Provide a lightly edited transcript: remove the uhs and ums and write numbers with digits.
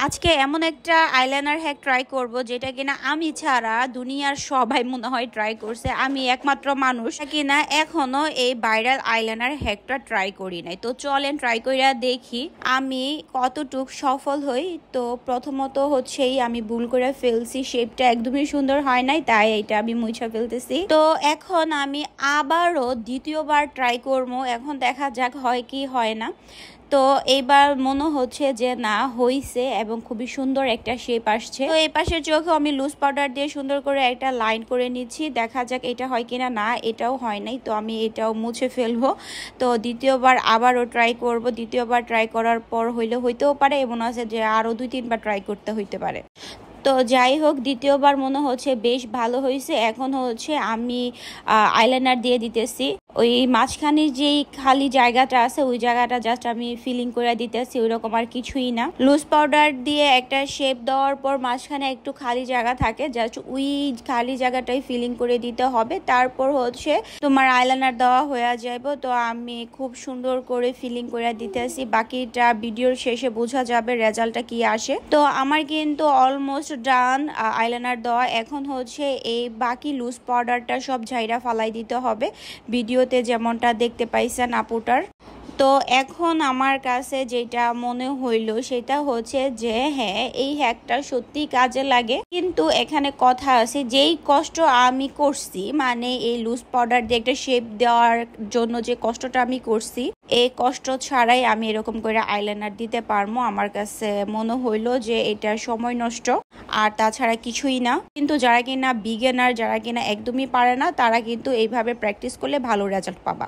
আজকে এমন একটা আইলাইনার হ্যাক ট্রাই করব যেটা কিনা আমি ছাড়া দুনিয়ার সবাই মনে হয় ট্রাই করছে। আমি একমাত্র মানুষ কিনা এখনো এই ভাইরাল আইলাইনার হ্যাকটা ট্রাই করি নাই। তো চলেন ট্রাই কইরা দেখি আমি কতটুক সফল হই। তো প্রথমত হচ্ছেই আমি ভুল করে ফেলছি, শেপটা একদমই সুন্দর হয় নাই, তাই এটা আমি মুছা ফেলতেছি। তো এখন আমি আবারও দ্বিতীয়বার ট্রাই করবো, এখন দেখা যাক হয় কি হয় না। তো এইবার মনে হচ্ছে যে না হইছে এবং খুবই সুন্দর একটা শেপ আসছে। তো এই পাশের চোখে আমি লুজ পাউডার দিয়ে সুন্দর করে একটা লাইন করে নিচ্ছি, দেখা যাক এটা হয় কিনা। না, এটাও হয় নাই, তো আমি এটাও মুছে ফেলবো। তো দ্বিতীয়বার আবারও ট্রাই করব। দ্বিতীয়বার ট্রাই করার পর হইলে হইতেও পারে, এমন আছে যে আরও 2-3 বার ট্রাই করতে হইতে পারে। তো যাই হোক, দ্বিতীয়বার মনে হচ্ছে বেশ ভালো হয়েছে। এখন হচ্ছে আমি আইলাইনার দিয়ে দিতেছি। ওই মাঝখানে যেই খালি জায়গাটা আছে ওই জায়গাটা জাস্ট আমি ফিলিং করে দিতেছি, ওইরকম আর কিছুই না। লুজ পাউডার দিয়ে একটা শেপ দেওয়ার পর মাঝখানে একটু খালি জায়গা থাকে, জাস্ট ওই খালি জায়গাটাই ফিলিং করে দিতে হবে। তারপর হচ্ছে তোমার আইলাইনার দেওয়া হয়ে যাবে। তো আমি খুব সুন্দর করে ফিলিং করে দিতেছি, বাকিটা ভিডিওর শেষে বোঝা যাবে রেজাল্টটা কি আসে। তো আমার কিন্তু অলমোস্ট ডান আইলাইনার দেওয়া। এখন হচ্ছে এই বাকি লুজ পাউডারটা সব ঝাইরা ফালাই দিতে হবে, ভিডিওতে যেমনটা দেখতে পাইছেন আপুটার। তো এখন আমার কাছে যেটা মনে হইলো সেটা হচ্ছে যে হ্যাঁ, এই হ্যাকটা সত্যি কাজে লাগে, কিন্তু এখানে কথা আছে, যেই কষ্ট আমি করছি, মানে এই লুজ পাউডার দিয়ে একটা শেপ দেওয়ার জন্য যে কষ্টটা আমি করছি, এই কষ্ট ছাড়াই আমি এরকম করে আইলাইনার দিতে পারবো। আমার কাছে মনে হইলো যে এটা সময় নষ্ট আর তাছাড়া কিছুই না। কিন্তু যারা কিনা বিগিনার, যারা কিনা একদমই পারে না, তারা কিন্তু এইভাবে প্র্যাকটিস করলে ভালো রেজাল্ট পাবা।